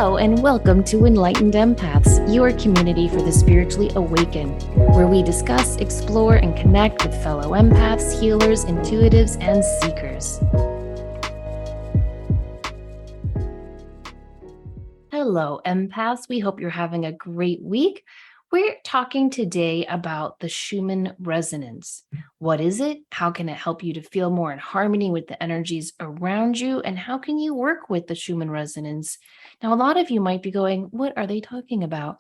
Hello and welcome to Enlightened Empaths, your community for the spiritually awakened, where we discuss, explore, and connect with fellow empaths, healers, intuitives, and seekers. Hello, empaths. We hope you're having a great week. We're talking today about the Schumann Resonance. What is it? How can it help you to feel more in harmony with the energies around you? And how can you work with the Schumann Resonance? Now, a lot of you might be going, what are they talking about?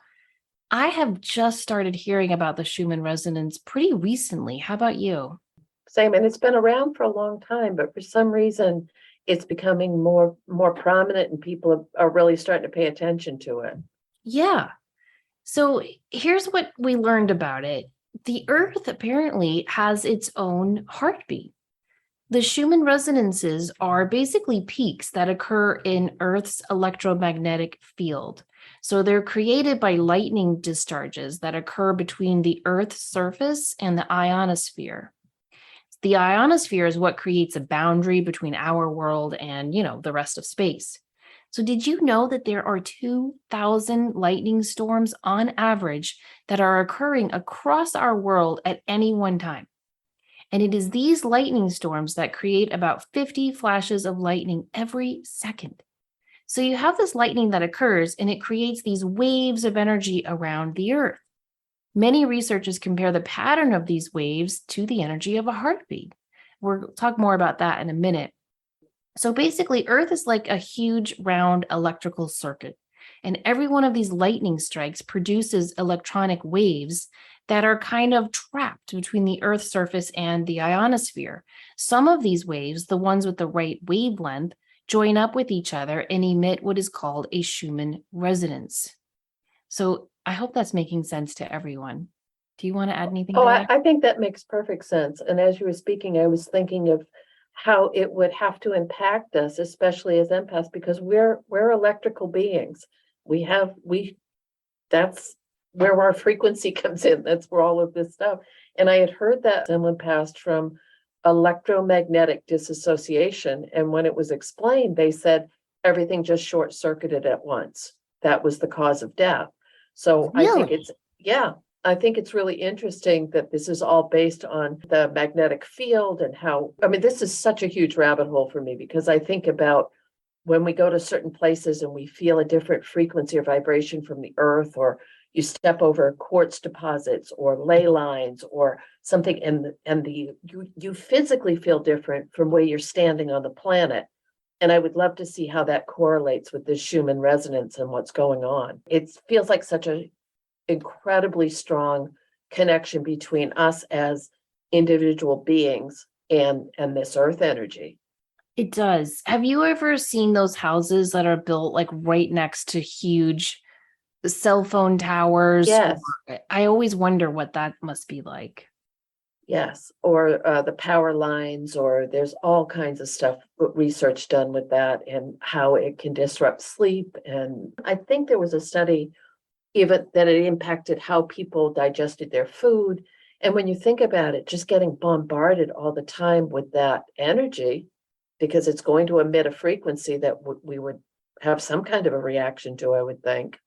I have just started hearing about the Schumann Resonance pretty recently. How about you? Same, and it's been around for a long time, but for some reason, it's becoming more prominent, and people are really starting to pay attention to it. Yeah. So here's what we learned about it. The Earth apparently has its own heartbeat. The Schumann resonances are basically peaks that occur in Earth's electromagnetic field. So they're created by lightning discharges that occur between the Earth's surface and the ionosphere. The ionosphere is what creates a boundary between our world and, the rest of space. So did you know that there are 2,000 lightning storms on average that are occurring across our world at any one time? And it is these lightning storms that create about 50 flashes of lightning every second. So you have this lightning that occurs and it creates these waves of energy around the Earth. Many researchers compare the pattern of these waves to the energy of a heartbeat. We'll talk more about that in a minute. So basically, Earth is like a huge round electrical circuit, and every one of these lightning strikes produces electronic waves that are kind of trapped between the Earth's surface and the ionosphere. Some of these waves, the ones with the right wavelength, join up with each other and emit what is called a Schumann resonance. So I hope that's making sense to everyone. Do you want to add anything to that? I think that makes perfect sense. And as you were speaking, I was thinking of how it would have to impact us, especially as empaths, because we're electrical beings. That's where our frequency comes in. That's where all of this stuff. And I had heard that someone passed from electromagnetic disassociation. And when it was explained, they said everything just short-circuited at once. That was the cause of death. So Really? I think it's really interesting that this is all based on the magnetic field and how, this is such a huge rabbit hole for me, because I think about when we go to certain places and we feel a different frequency or vibration from the Earth, or you step over quartz deposits or ley lines or something, and you physically feel different from where you're standing on the planet. And I would love to see how that correlates with this Schumann resonance and what's going on. It feels like such a incredibly strong connection between us as individual beings and this earth energy. It does. Have you ever seen those houses that are built like right next to huge cell phone towers? Yes. I always wonder what that must be like. Yes, or the power lines, or there's all kinds of stuff, research done with that and how it can disrupt sleep. And I think there was a study even that it impacted how people digested their food. And when you think about it, just getting bombarded all the time with that energy, because it's going to emit a frequency that we would have some kind of a reaction to, I would think.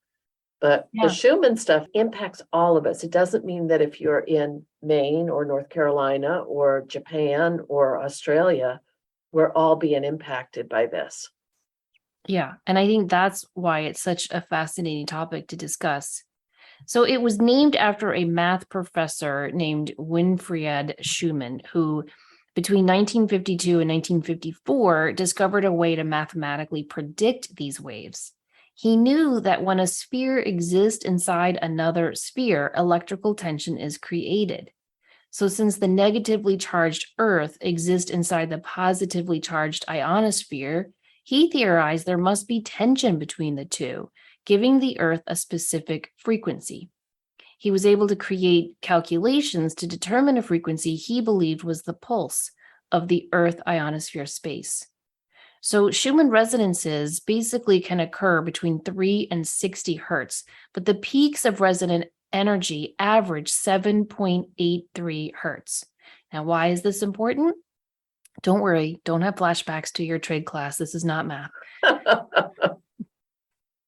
But the Schumann stuff impacts all of us. It doesn't mean that if you're in Maine or North Carolina or Japan or Australia, we're all being impacted by this. Yeah. And I think that's why it's such a fascinating topic to discuss. So it was named after a math professor named Winfried Schumann, who between 1952 and 1954 discovered a way to mathematically predict these waves. He knew that when a sphere exists inside another sphere, electrical tension is created. So since the negatively charged Earth exists inside the positively charged ionosphere, he theorized there must be tension between the two, giving the Earth a specific frequency. He was able to create calculations to determine a frequency he believed was the pulse of the Earth ionosphere space. So Schumann resonances basically can occur between 3 and 60 hertz, but the peaks of resonant energy average 7.83 hertz. Now, why is this important? Don't worry, don't have flashbacks to your trade class. This is not math.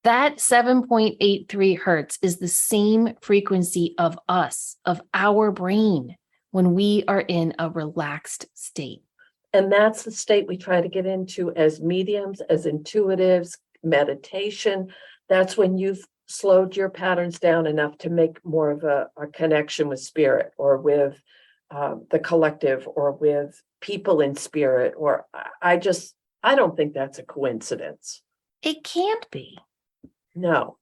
That 7.83 hertz is the same frequency of us, of our brain, when we are in a relaxed state. And that's the state we try to get into as mediums, as intuitives, meditation. That's when you've slowed your patterns down enough to make more of a connection with spirit, or with the collective, or with people in spirit. Or I don't think that's a coincidence. It can't be. No.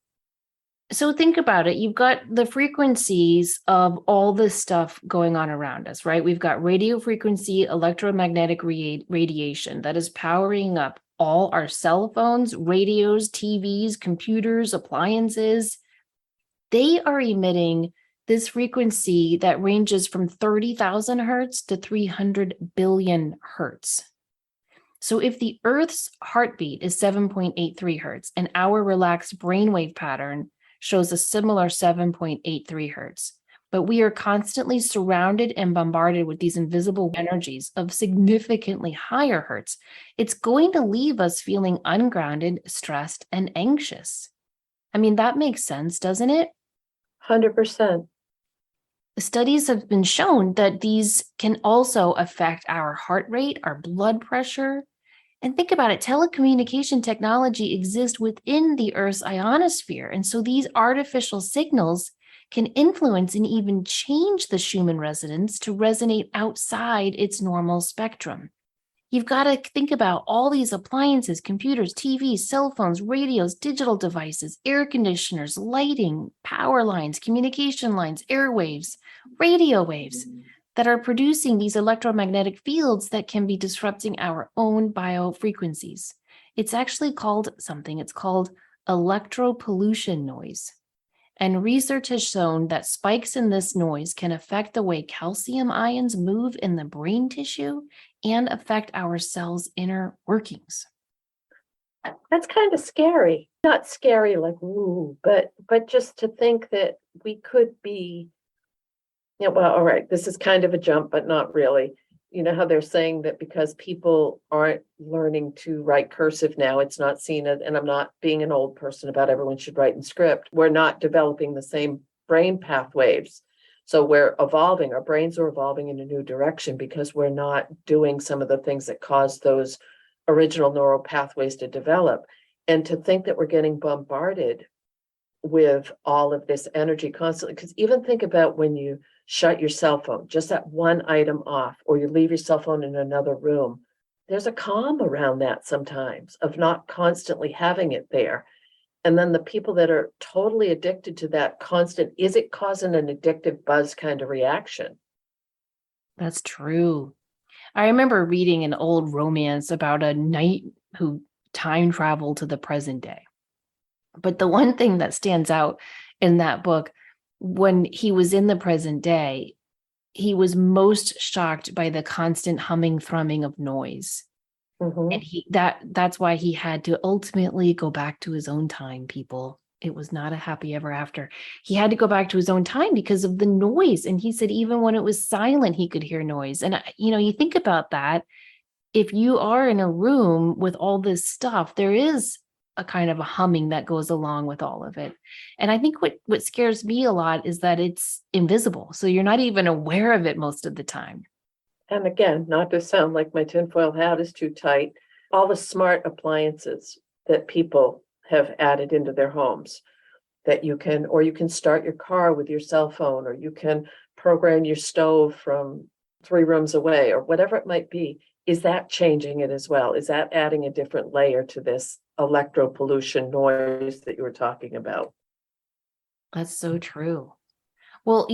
So think about it. You've got the frequencies of all this stuff going on around us, right? We've got radio frequency, electromagnetic radiation that is powering up all our cell phones, radios, TVs, computers, appliances. They are emitting this frequency that ranges from 30,000 hertz to 300 billion hertz. So if the Earth's heartbeat is 7.83 hertz and our relaxed brainwave pattern shows a similar 7.83 hertz, but we are constantly surrounded and bombarded with these invisible energies of significantly higher hertz, it's going to leave us feeling ungrounded, stressed, and anxious. I mean, that makes sense, doesn't it? 100%. Studies have been shown that these can also affect our heart rate, our blood pressure. And think about it, telecommunication technology exists within the Earth's ionosphere. And so these artificial signals can influence and even change the Schumann resonance to resonate outside its normal spectrum. You've got to think about all these appliances, computers, TVs, cell phones, radios, digital devices, air conditioners, lighting, power lines, communication lines, airwaves, radio waves that are producing these electromagnetic fields that can be disrupting our own biofrequencies. It's actually called something. It's called electro-pollution noise. And research has shown that spikes in this noise can affect the way calcium ions move in the brain tissue and affect our cells' inner workings. That's kind of scary. Not scary like, ooh, but just to think that we could be, well, all right, this is kind of a jump, but not really. You know how they're saying that because people aren't learning to write cursive now, it's not seen as, and I'm not being an old person about everyone should write in script. We're not developing the same brain pathways. So we're evolving, our brains are evolving in a new direction because we're not doing some of the things that caused those original neural pathways to develop. And to think that we're getting bombarded with all of this energy constantly, because even think about when you shut your cell phone, just that one item off, or you leave your cell phone in another room, there's a calm around that sometimes of not constantly having it there. And then the people that are totally addicted to that constant, is it causing an addictive buzz kind of reaction? That's true. I remember reading an old romance about a knight who time traveled to the present day. But the one thing that stands out in that book, when he was in the present day, he was most shocked by the constant humming, thrumming of noise. Mhm. And that's why he had to ultimately go back to his own time, people. It was not a happy ever after. He had to go back to his own time because of the noise. And he said even when it was silent, he could hear noise. And you think about that. If you are in a room with all this stuff, there is a kind of a humming that goes along with all of it. And I think what scares me a lot is that it's invisible. So you're not even aware of it most of the time. And again, not to sound like my tinfoil hat is too tight, all the smart appliances that people have added into their homes that you can start your car with your cell phone, or you can program your stove from 3 rooms away, or whatever it might be. Is that changing it as well? Is that adding a different layer to this electro-pollution noise that you were talking about? That's so true. Well,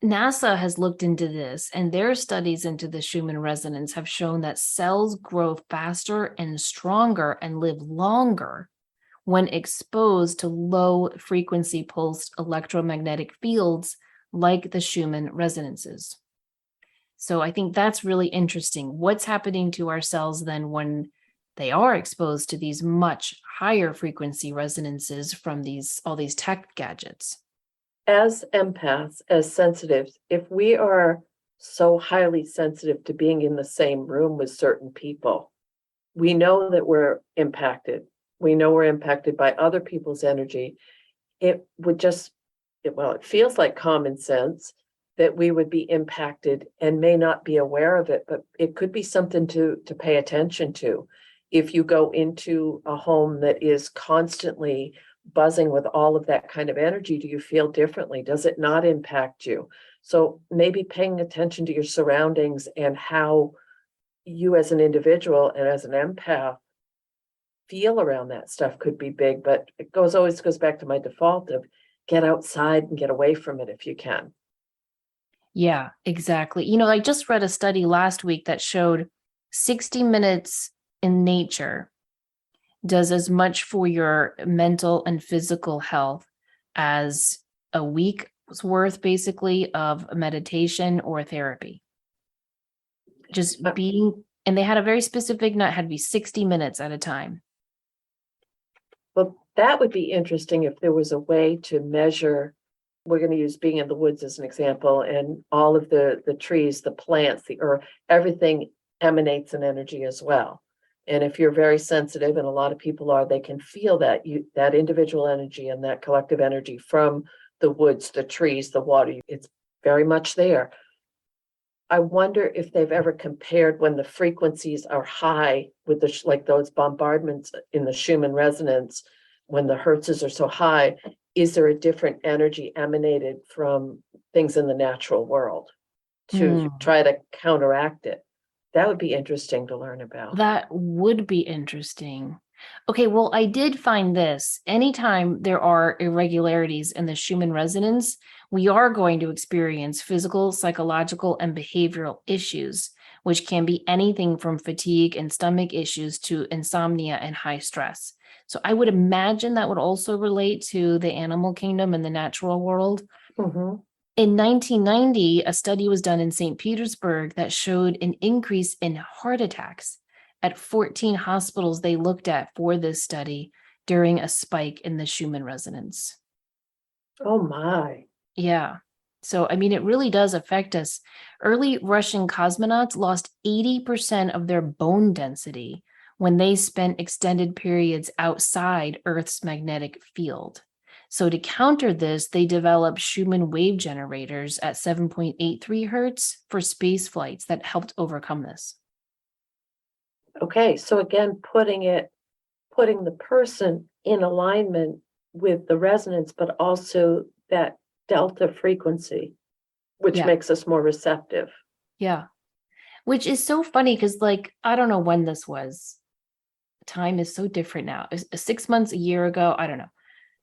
NASA has looked into this, and their studies into the Schumann resonance have shown that cells grow faster and stronger and live longer when exposed to low frequency pulsed electromagnetic fields like the Schumann resonances. So I think that's really interesting. What's happening to our cells then when they are exposed to these much higher frequency resonances from all these tech gadgets? As empaths, as sensitives, if we are so highly sensitive to being in the same room with certain people, we know that we're impacted we know we're impacted by other people's energy, it would just, it feels like common sense that we would be impacted and may not be aware of it, but it could be something to pay attention to. If you go into a home that is constantly buzzing with all of that kind of energy, do you feel differently? Does it not impact you? So maybe paying attention to your surroundings and how you as an individual and as an empath feel around that stuff could be big, but it always goes back to my default of get outside and get away from it if you can. Yeah, exactly. I just read a study last week that showed 60 minutes in nature does as much for your mental and physical health as a week's worth, basically, of meditation or therapy. Just being, and they had a very specific, not had to be 60 minutes at a time. Well, that would be interesting if there was a way to measure. We're going to use being in the woods as an example, and all of the trees, the plants, the earth, everything emanates an energy as well. And if you're very sensitive, and a lot of people are, they can feel that that individual energy and that collective energy from the woods, the trees, the water. It's very much there. I wonder if they've ever compared when the frequencies are high with like those bombardments in the Schumann resonance, when the hertzes are so high, is there a different energy emanated from things in the natural world to try to counteract it? That would be interesting to learn about. That would be interesting. Okay, well, I did find this. Anytime there are irregularities in the Schumann resonance, we are going to experience physical, psychological, and behavioral issues, which can be anything from fatigue and stomach issues to insomnia and high stress. So I would imagine that would also relate to the animal kingdom and the natural world. Mm-hmm. In 1990, a study was done in St. Petersburg that showed an increase in heart attacks at 14 hospitals they looked at for this study during a spike in the Schumann resonance. Oh my. Yeah. So, I mean, it really does affect us. Early Russian cosmonauts lost 80% of their bone density when they spent extended periods outside Earth's magnetic field. So to counter this, they developed Schumann wave generators at 7.83 hertz for space flights that helped overcome this. Okay, so again, putting the person in alignment with the resonance, but also that delta frequency, which makes us more receptive. Yeah. Which is so funny because, like, I don't know when this was. Time is so different now. 6 months, a year ago, I don't know.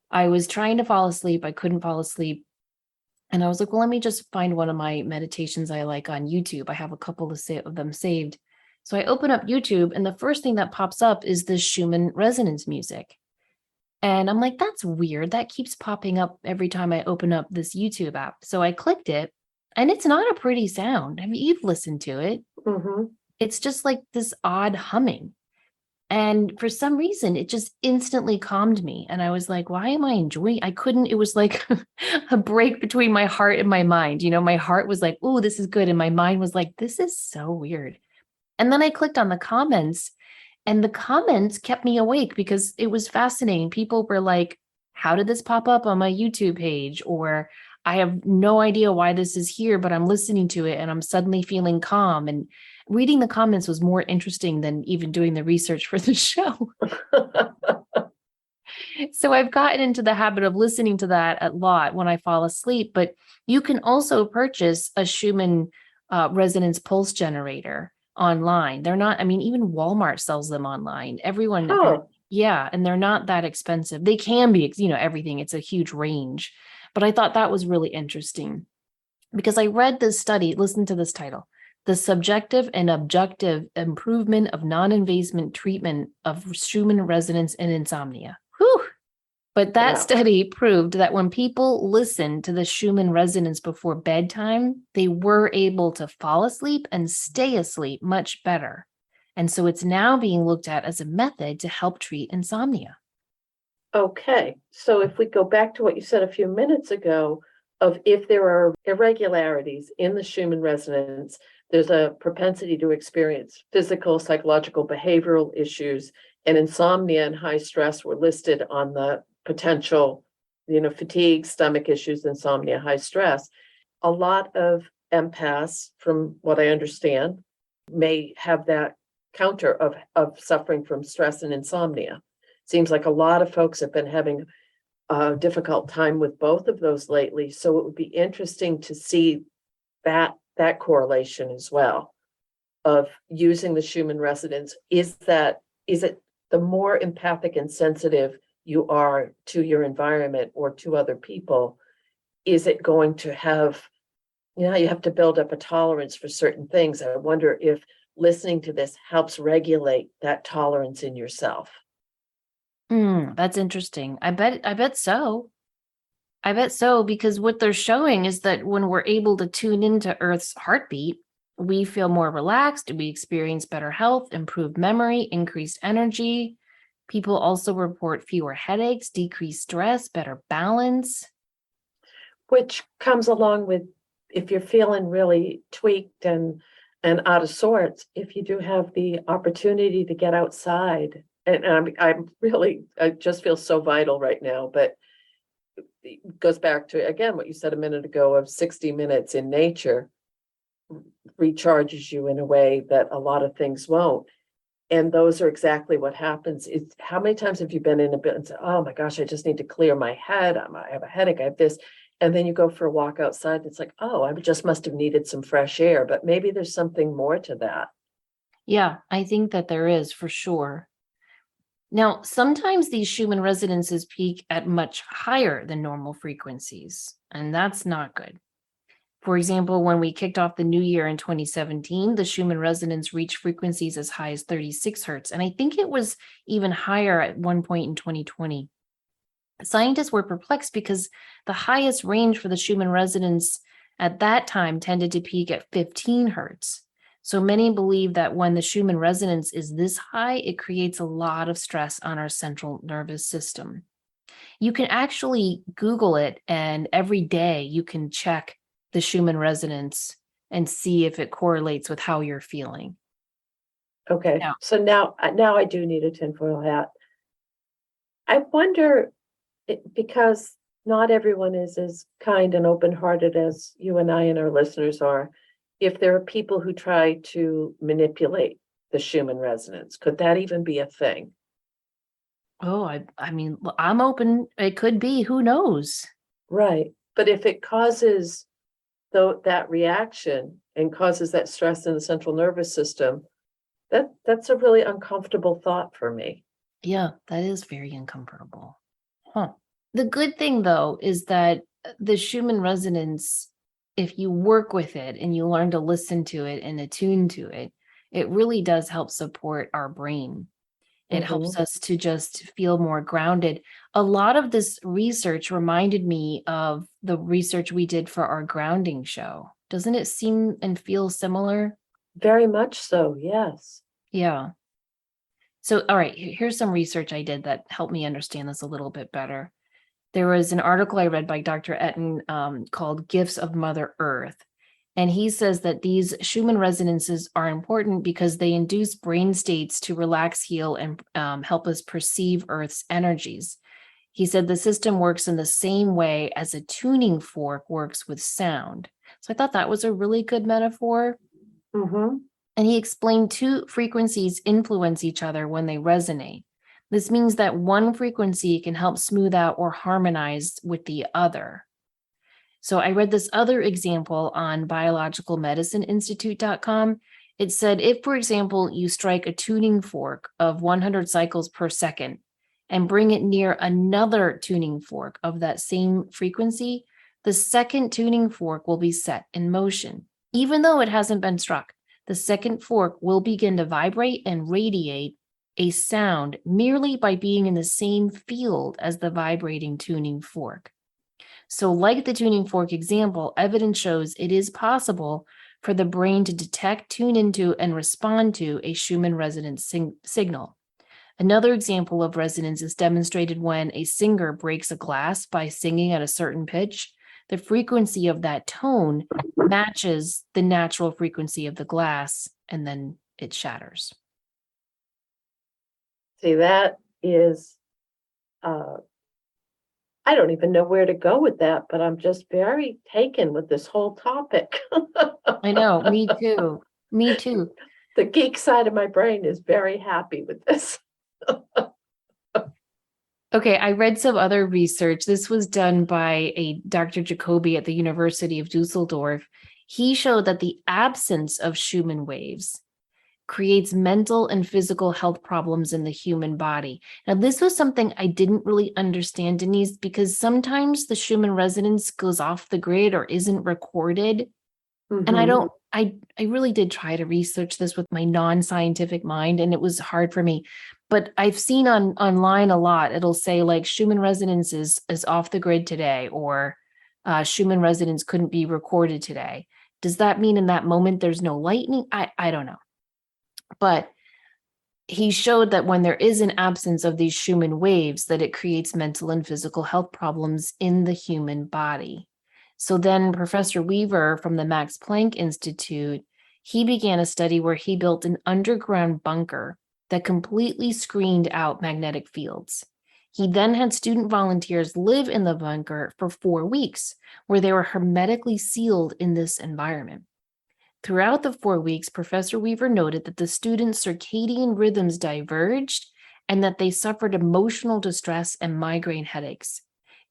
I was trying to fall asleep. I couldn't fall asleep. And I was like, well, let me just find one of my meditations I like on YouTube. I have a couple of them saved. So I open up YouTube, and the first thing that pops up is this Schumann resonance music. And I'm like, that's weird. That keeps popping up every time I open up this YouTube app. So I clicked it, and it's not a pretty sound. I mean, you've listened to it. Mm-hmm. It's just like this odd humming. And for some reason, it just instantly calmed me. And I was like, why am I enjoying? I couldn't, it was like a break between my heart and my mind. My heart was like, oh, this is good. And my mind was like, this is so weird. And then I clicked on the comments, and the comments kept me awake because it was fascinating. People were like, how did this pop up on my YouTube page? Or I have no idea why this is here, but I'm listening to it and I'm suddenly feeling calm. And reading the comments was more interesting than even doing the research for the show. So I've gotten into the habit of listening to that a lot when I fall asleep, but you can also purchase a Schumann resonance pulse generator online. They're not, I mean, even Walmart sells them online. Everyone, yeah, and they're not that expensive. They can be, everything. It's a huge range. But I thought that was really interesting because I read this study, listen to this title, The Subjective and Objective Improvement of Non-Invasive Treatment of Schumann Resonance in Insomnia. Whew. But that study proved that when people listened to the Schumann resonance before bedtime, they were able to fall asleep and stay asleep much better. And so it's now being looked at as a method to help treat insomnia. Okay, so if we go back to what you said a few minutes ago, of if there are irregularities in the Schumann resonance, there's a propensity to experience physical, psychological, behavioral issues, and insomnia and high stress were listed on the potential, fatigue, stomach issues, insomnia, high stress. A lot of empaths, from what I understand, may have that counter of suffering from stress and insomnia. Seems like a lot of folks have been having a difficult time with both of those lately. So it would be interesting to see that correlation as well of using the Schumann resonance. Is it the more empathic and sensitive you are to your environment or to other people, is it going to have, you have to build up a tolerance for certain things. I wonder if listening to this helps regulate that tolerance in yourself. That's interesting. I bet so. I bet so, because what they're showing is that when we're able to tune into Earth's heartbeat, we feel more relaxed, we experience better health, improved memory, increased energy. People also report fewer headaches, decreased stress, better balance. Which comes along with, if you're feeling really tweaked and out of sorts, if you do have the opportunity to get outside, and I just feel so vital right now, but it goes back to, again, what you said a minute ago of 60 minutes in nature recharges you in a way that a lot of things won't. And those are exactly what happens. It's how many times have you been in a bit and said, oh my gosh, I just need to clear my head. I have a headache, I have this. And then you go for a walk outside. It's like, oh, I just must have needed some fresh air, but maybe there's something more to that. Yeah, I think that there is for sure. Now, sometimes these Schumann resonances peak at much higher than normal frequencies, and that's not good. For example, when we kicked off the new year in 2017, the Schumann resonance reached frequencies as high as 36 hertz, and I think it was even higher at one point in 2020. Scientists were perplexed because the highest range for the Schumann resonance at that time tended to peak at 15 hertz. So many believe that when the Schumann resonance is this high, it creates a lot of stress on our central nervous system. You can actually Google it, and every day you can check the Schumann resonance and see if it correlates with how you're feeling. Okay, Now, so now I do need a tinfoil hat. I wonder, because not everyone is as kind and open-hearted as you and I and our listeners are, if there are people who try to manipulate the Schumann resonance, could that even be a thing? oh, I mean, I'm open. It could be, who knows? Right. But if it causes that reaction and causes that stress in the central nervous system, that's a really uncomfortable thought for me. Yeah, that is very uncomfortable. Huh. The good thing, though, is that the Schumann resonance, if you work with it and you learn to listen to it and attune to it, it really does help support our brain. It helps Mhm. us to just feel more grounded. A lot of this research reminded me of the research we did for our grounding show. Doesn't it seem and feel similar? Very much so, yes. Yeah. So, all right, here's some research I did that helped me understand this a little bit better. There was an article I read by Dr. Etten called Gifts of Mother Earth. And he says that these Schumann resonances are important because they induce brain states to relax, heal, and help us perceive Earth's energies. He said the system works in the same way as a tuning fork works with sound. So I thought that was a really good metaphor. Mm-hmm. And he explained two frequencies influence each other when they resonate. This means that one frequency can help smooth out or harmonize with the other. So I read this other example on biologicalmedicineinstitute.com. It said if, for example, you strike a tuning fork of 100 cycles per second and bring it near another tuning fork of that same frequency, the second tuning fork will be set in motion. Even though it hasn't been struck, the second fork will begin to vibrate and radiate a sound merely by being in the same field as the vibrating tuning fork. So, like the tuning fork example, evidence shows it is possible for the brain to detect, tune into, and respond to a Schumann resonance signal. Another example of resonance is demonstrated when a singer breaks a glass by singing at a certain pitch. The frequency of that tone matches the natural frequency of the glass, and then it shatters. See, that is, I don't even know where to go with that, but I'm just very taken with this whole topic. I know, me too. Me too. The geek side of my brain is very happy with this. Okay, I read some other research. This was done by a Dr. Jacoby at the University of Dusseldorf. He showed that the absence of Schumann waves creates mental and physical health problems in the human body. Now, this was something I didn't really understand, Denise, because sometimes the Schumann resonance goes off the grid or isn't recorded. And I Mhm. don't, I really did try to research this with my non-scientific mind, and it was hard for me. But I've seen online a lot, it'll say like Schumann resonance is off the grid today, or Schumann resonance couldn't be recorded today. Does that mean in that moment there's no lightning? I don't know. But he showed that when there is an absence of these Schumann waves, that it creates mental and physical health problems in the human body. So then Professor Weaver from the Max Planck Institute, he began a study where he built an underground bunker that completely screened out magnetic fields. He then had student volunteers live in the bunker for 4 weeks, where they were hermetically sealed in this environment. Throughout the 4 weeks, Professor Weaver noted that the students' circadian rhythms diverged and that they suffered emotional distress and migraine headaches.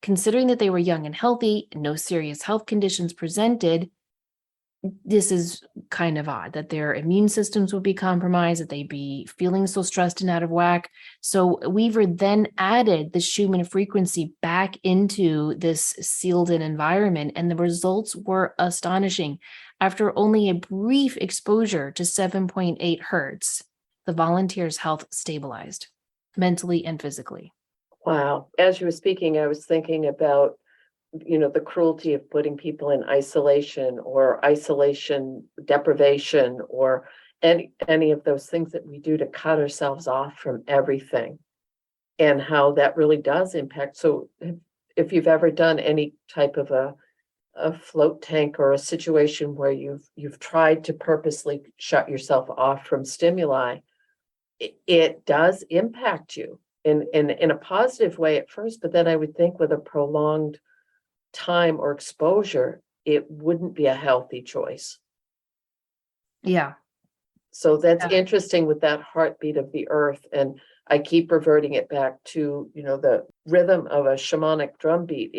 Considering that they were young and healthy, and no serious health conditions presented, this is kind of odd that their immune systems would be compromised, that they'd be feeling so stressed and out of whack. So Weaver then added the Schumann frequency back into this sealed in environment, and the results were astonishing. After only a brief exposure to 7.8 hertz, the volunteers' health stabilized mentally and physically. Wow. As you were speaking, I was thinking about, the cruelty of putting people in isolation or isolation deprivation or any of those things that we do to cut ourselves off from everything, and how that really does impact. So if you've ever done any type of a float tank or a situation where you've tried to purposely shut yourself off from stimuli, it does impact you in a positive way at first, but then I would think with a prolonged time or exposure, it wouldn't be a healthy choice. Yeah. So that's Yeah. interesting with that heartbeat of the earth. And I keep reverting it back to, the rhythm of a shamanic drum beat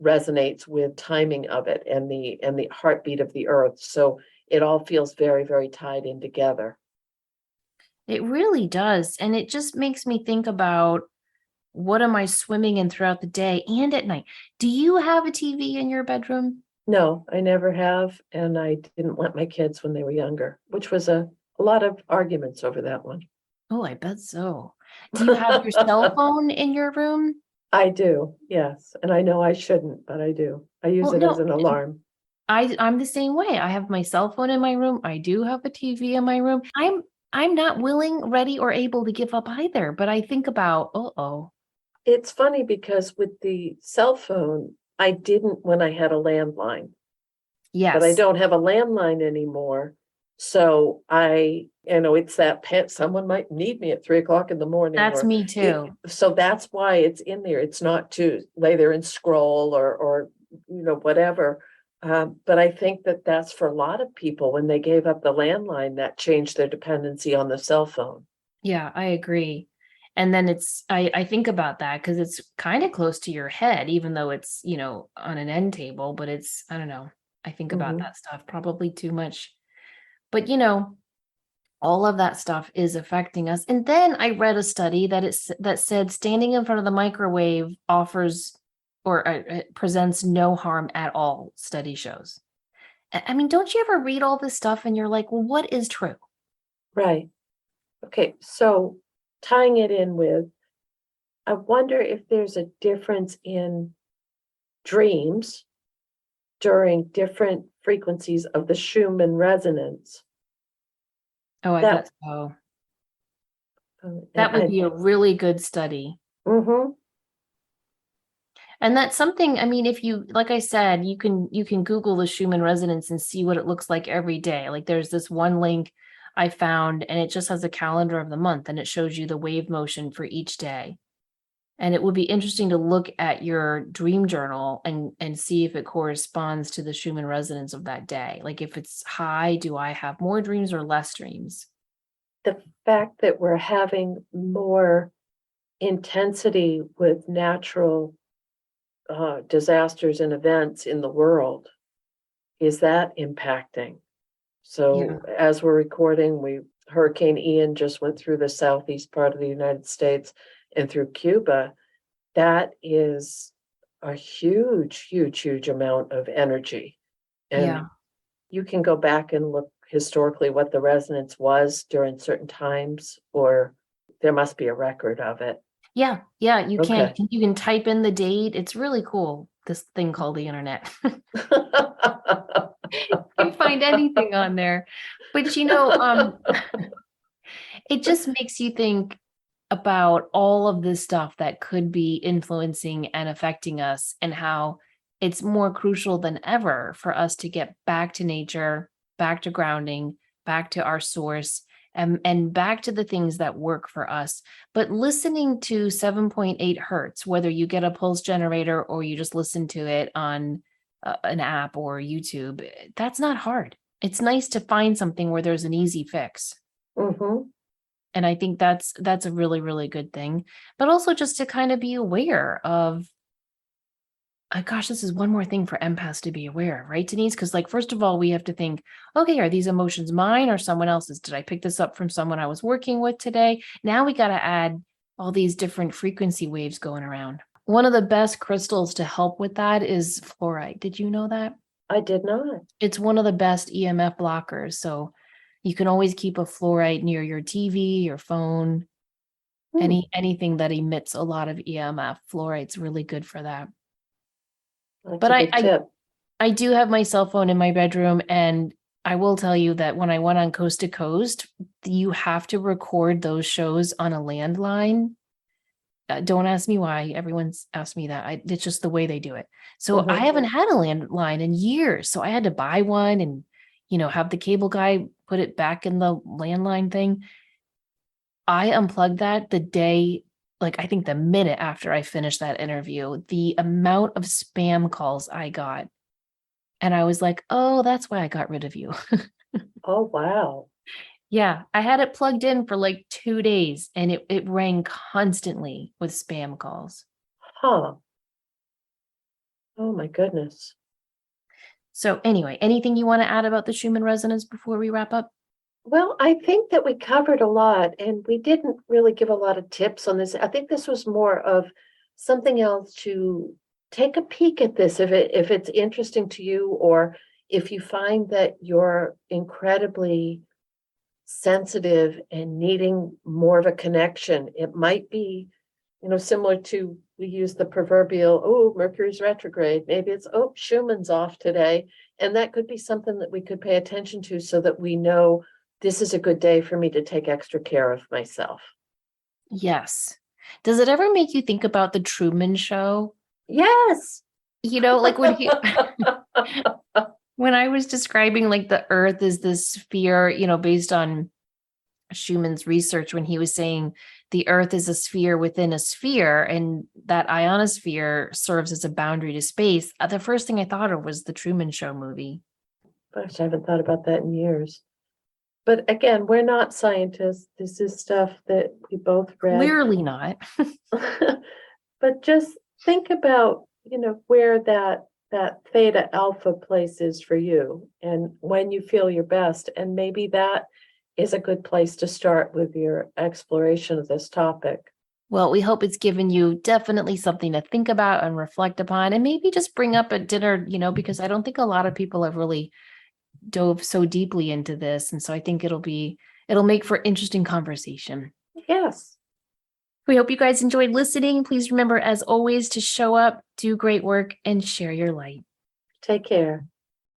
resonates with timing of it and the heartbeat of the earth. So it all feels very, very tied in together. It really does. And it just makes me think about, what am I swimming in throughout the day and at night? Do you have a TV in your bedroom? No, I never have, and I didn't let my kids when they were younger, which was a lot of arguments over that one. Oh, I bet so. Do you have your cell phone in your room? I do, yes, and I know I shouldn't, but I do. I use Well, it as no, an alarm. I'm the same way. I have my cell phone in my room. I do have a TV in my room. I'm not willing, ready, or able to give up either, but I think about, oh, It's funny because with the cell phone, I didn't when I had a landline, but I yes, don't have a landline anymore. So it's that pet, someone might need me at 3 o'clock in the morning that's or me too. so that's why it's in there. It's not to lay there and scroll or whatever. But I think that that's for a lot of people when they gave up the landline, that changed their dependency on the cell phone. Yeah, I agree. And then I think about that because it's kind of close to your head, even though it's, on an end table, but I don't know. I think about Mhm. that stuff probably too much. But, all of that stuff is affecting us. And then I read a study that said standing in front of the microwave offers or presents no harm at all, study shows. I mean, don't you ever read all this stuff and you're like, well, what is true? Right. Okay. So tying it in with, I wonder if there's a difference in dreams during different frequencies of the Schumann resonance. Oh, I That bet so. and That would be a really good study. mhm. And that's something, I mean, if you, like I said, you can Google the Schumann resonance and see what it looks like every day. Like there's this one link I found, and it just has a calendar of the month and it shows you the wave motion for each day. And it would be interesting to look at your dream journal and see if it corresponds to the Schumann resonance of that day. Like if it's high, do I have more dreams or less dreams? The fact that we're having more intensity with natural disasters and events in the world, is that impacting? So as we're recording, Hurricane Ian just went through the southeast part of the United States and through Cuba. That is a huge, huge, huge amount of energy. And you can go back and look historically what the resonance was during certain times, or there must be a record of it. Yeah, you Okay. can type in the date. It's really cool, this thing called the internet. You can find anything on there. But it just makes you think about all of this stuff that could be influencing and affecting us, and how it's more crucial than ever for us to get back to nature, back to grounding, back to our source, and back to the things that work for us. But listening to 7.8 hertz, whether you get a pulse generator or you just listen to it on an app or YouTube, that's not hard. It's nice to find something where there's an easy fix. Mm-hmm. And I think that's a really, really good thing. But also just to kind of be aware of, gosh, this is one more thing for empaths to be aware of, right, Denise? Because like, first of all, we have to think, okay, are these emotions mine or someone else's? Did I pick this up from someone I was working with today? Now we got to add all these different frequency waves going around. One of the best crystals to help with that is fluorite. Did you know that? I did not. It's one of the best EMF blockers. So you can always keep a fluorite near your TV, your phone, anything that emits a lot of EMF. Fluorite's really good for that. That's But a good tip. I do have my cell phone in my bedroom, and I will tell you that when I went on Coast to Coast, you have to record those shows on a landline. Don't ask me why. Everyone's asked me that. It's just the way they do it. So I haven't had a landline in years. So I had to buy one and, have the cable guy put it back in the landline thing. I unplugged that the day, like I think the minute after I finished that interview, the amount of spam calls I got. And I was like, oh, that's why I got rid of you. Oh, wow. Yeah, I had it plugged in for like 2 days and it rang constantly with spam calls. Huh. Oh, my goodness. So anyway, anything you want to add about the Schumann resonance before we wrap up? Well, I think that we covered a lot and we didn't really give a lot of tips on this. I think this was more of something else to take a peek at this if it's interesting to you, or if you find that you're incredibly sensitive and needing more of a connection. It might be, similar to, we use the proverbial, oh, Mercury's retrograde. Maybe it's, oh, Schumann's off today. And that could be something that we could pay attention to so that we know this is a good day for me to take extra care of myself. Yes. Does it ever make you think about the Truman Show? Yes. Like when when I was describing like the Earth is this sphere, based on Schumann's research, when he was saying the Earth is a sphere within a sphere, and that ionosphere serves as a boundary to space, the first thing I thought of was the Truman Show movie. Gosh, I haven't thought about that in years. But again, we're not scientists. This is stuff that we both read. Clearly not. But just think about, where that theta alpha place is for you and when you feel your best. And maybe that is a good place to start with your exploration of this topic. Well, we hope it's given you definitely something to think about and reflect upon, and maybe just bring up at dinner, because I don't think a lot of people have really dove so deeply into this. And so I think it'll make for interesting conversation. Yes. We hope you guys enjoyed listening. Please remember, as always, to show up, do great work, and share your light. Take care.